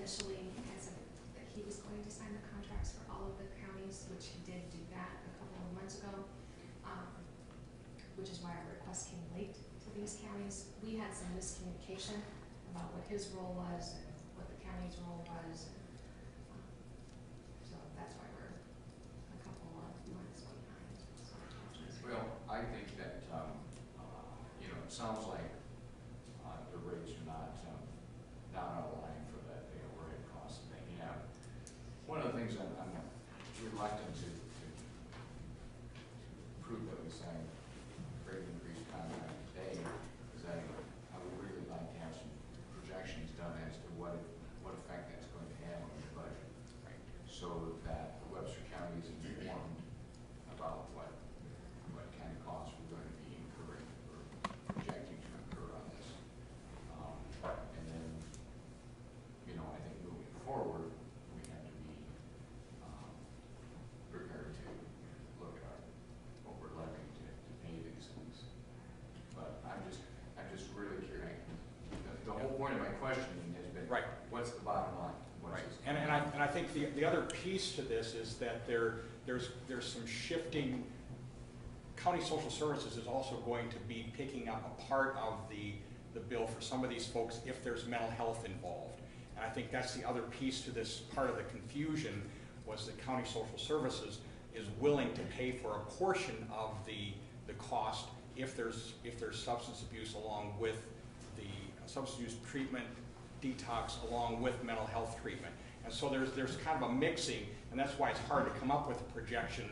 initially that he was going to sign the contracts for all of the counties, which he did do that a couple of months ago, which is why our request came late to these counties. We had some miscommunication about what his role was and what the county's role was. So that's why we're a couple of months behind. Well, I think that, you know, it sounds like the rates are not out of line for that overhead cost that they have. One of the things I'm reluctant to prove that we signed rate increase contract today is that I would really like to have some projections done as to what effect that's going to have on the budget, right? So that Webster County is informed about what kind of costs we're going to be incurring or projecting to incur on this. And then, you know, I think moving forward, we have to be prepared to look at what we're levying to pay these things. But I'm just really curious. The whole point of my questioning has been, right, what's the bottom line? Right. And I think the other piece to this is that there's some shifting. County Social Services is also going to be picking up a part of the bill for some of these folks if there's mental health involved. And I think that's the other piece to this part of the confusion, was that County Social Services is willing to pay for a portion of the cost if there's substance abuse along with the substance abuse treatment, detox along with mental health treatment. And so there's kind of a mixing, and that's why it's hard to come up with a projection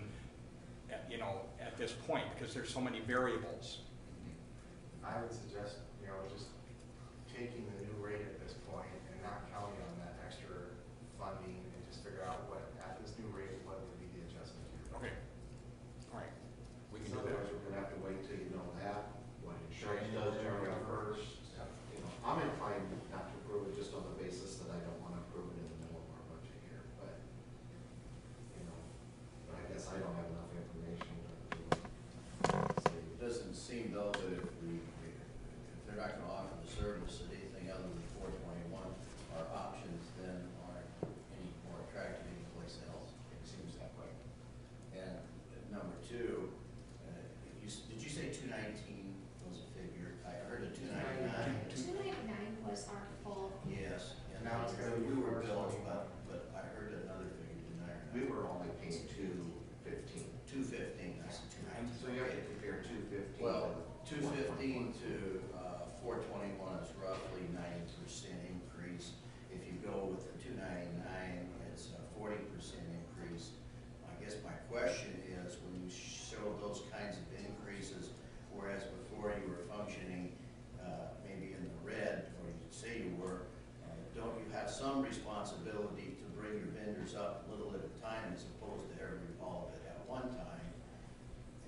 at, you know, at this point, because there's so many variables. I would suggest, you know, just taking the new rate at this point and not counting on that extra funding, and just figure out what, at this new rate, what would be the adjustment to your budget. Okay. All right. We can So do that. otherwise, we're gonna have to wait till you know that, what insurance does January first. You know, I'm inclined not to approve it just on the basis that I don't want to approve it in the middle of our budget year, but, you know, but I guess I don't have enough information to say. It doesn't seem though that if they're not going to offer the service at anything other than 421, our options then aren't any more attractive anyplace else. It seems that way. And number two, did you say 219 was a figure? I heard a 299. 299 was our full. Yes. And Now it's gonna be we were 421. billed, but I heard another figure, didn't I? We were only paying 215. 215. I said 219. So you have to compare 215. Well, to 215 to 421 is roughly 90% increase. If you go with the 299, it's a 40% increase. I guess my question is, when you show those kinds of increases, whereas before you were functioning maybe in the red, or you say you were, don't you have some responsibility to bring your vendors up a little at a time as opposed to all of it at one time?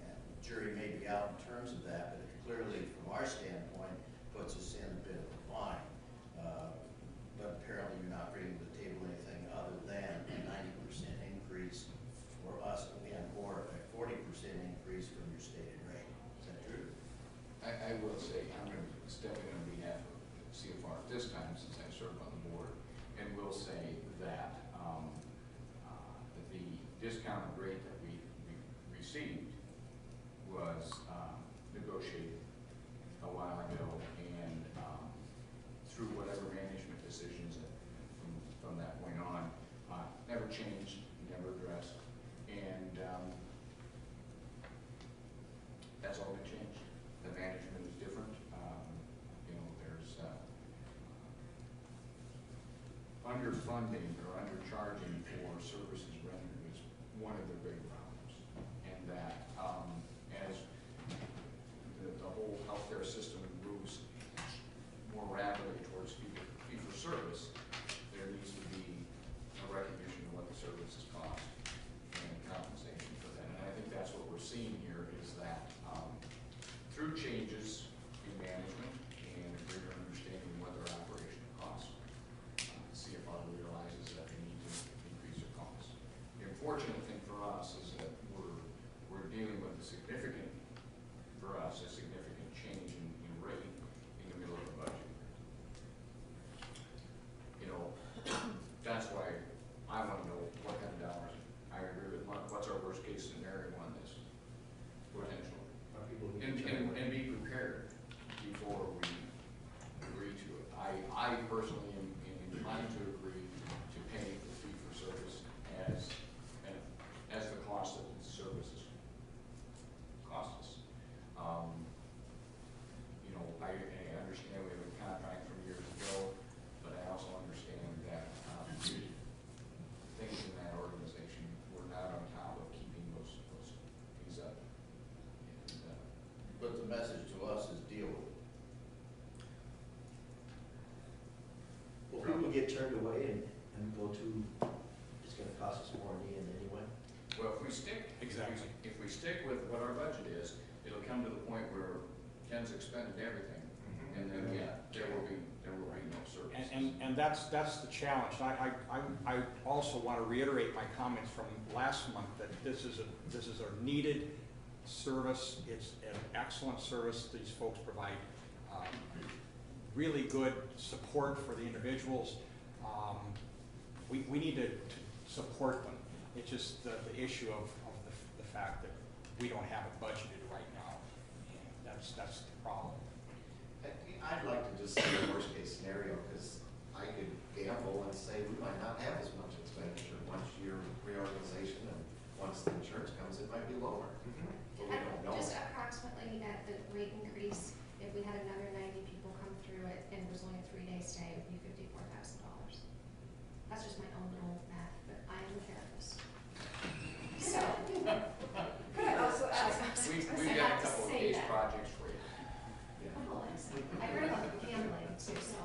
And the jury may be out in terms of that, but it clearly, from our standpoint, puts us in a bit of a bind. But apparently you're not bringing to the table anything other than a 90% increase for us and or a 40% increase from your stated rate. Is that true? I will say, I'm going to step in on behalf of CFR this time, since I served on the board, and will say that the discounted rate that we received was negotiated a while ago, and through whatever management decisions that from that point on, never changed, never addressed, and that's all been changed. The management is different. You know, there's underfunding or undercharging for services rendered is one of the big problems, and that as the whole healthcare system moves more rapidly towards fee-for-service, there needs to be a recognition of what the services cost and compensation for that. And I think that's what we're seeing here, is that through changes in management and a greater understanding of what their operational costs, CFR realizes that they need to increase their costs. The unfortunate thing for us is that we're dealing with a significant change in I understand we have a contract from years ago, but I also understand that things in that organization were not on top of keeping those things up. And, But the message to us is deal with it. Well, people get turned away and go to, it's gonna cost us more in the end anyway. well, if we stick, Exactly. if we stick with what our budget is, it'll come to the point where Ken's expended everything, and then, yeah, there will be no services. And that's the challenge. I also want to reiterate my comments from last month that this is a needed service. It's an excellent service. These folks provide really good support for the individuals. We need to support them. It's just the issue of the fact that we don't have it budgeted right now. And that's the problem. I'd like to just see the worst case scenario, because I could gamble and say we might not have as much expenditure once your reorganization, and once the insurance comes, it might be lower. But we don't know. Just approximately at the rate increase, if we had another 90 people come through it and it was only a 3-day stay, it would be $54,000. That's just my own little math, but I am a therapist. So. Could I also ask? We I got a have to couple of say these that. projects for you. Oh, excellent. I heard about the gambling too, so.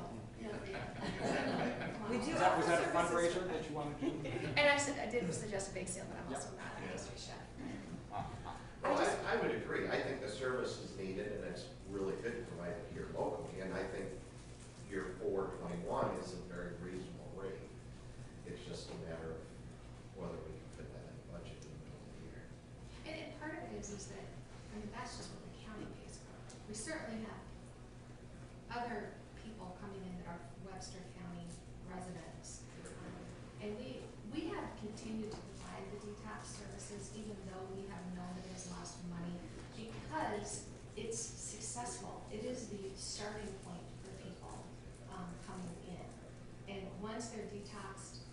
We do Was that a offer fundraiser services. that you wanted to do? And I did suggest a bake sale, but I'm also not a pastry chef. Well, I would agree. I think the service is needed, and it's really good to provide it here locally, and I think your 421 is a very reasonable rate. It's just a matter of whether we can fit that in the budget in the middle of the year. And part of it is that, I mean, that's just what the county pays for. We certainly have other people coming in that are Webster County residents. And we have continued to provide the detox services even though we have known it has lost money because it's successful. It is the starting point for people coming in. And once they're detoxed,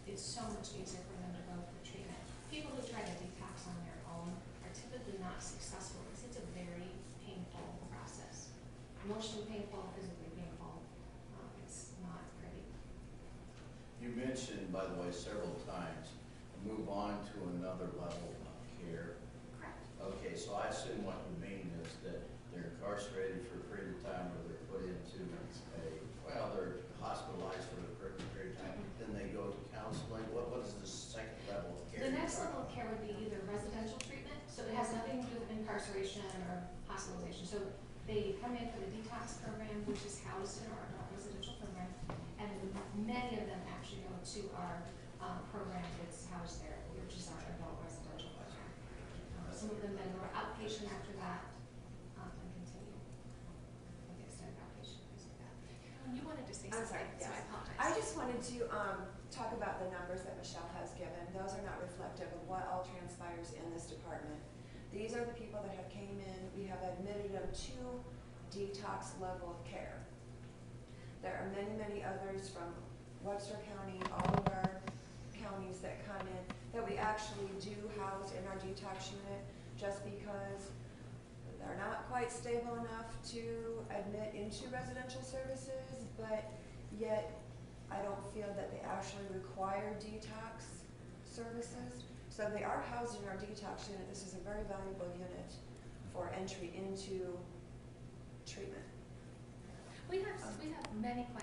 it's so much easier for them to go for treatment. People who try to detox on their own are typically not successful because it's a very painful process. Emotionally painful, physically painful. It's not pretty. You mentioned, by the way, several times, move on to another level of care. Correct. Okay, so I assume what you mean is that they're incarcerated for a period of time, or they're put into they're hospitalized for a period of time, then they go to counseling. What is the second level of care? The next level of care would be either residential treatment, so it has nothing to do with incarceration or hospitalization. So they come in for the detox program, which is housed in our adult residential program, and many of them actually go to our program that's housed there, which is our adult residential program. Some of them then go outpatient after that and continue with extended outpatient, things like that. You wanted to say I'm something, sorry, so I yes. apologize. I just wanted to talk about the numbers that Michelle has given. Those are not reflective of what all transpires in this department. These are the people that have came in. We have admitted them to detox level of care. There are many, many others from Webster County, all of our counties that come in that we actually do house in our detox unit just because they're not quite stable enough to admit into residential services, but yet I don't feel that they actually require detox services. So they are housed in our detox unit. This is a very valuable unit for entry into treatment. We have many questions.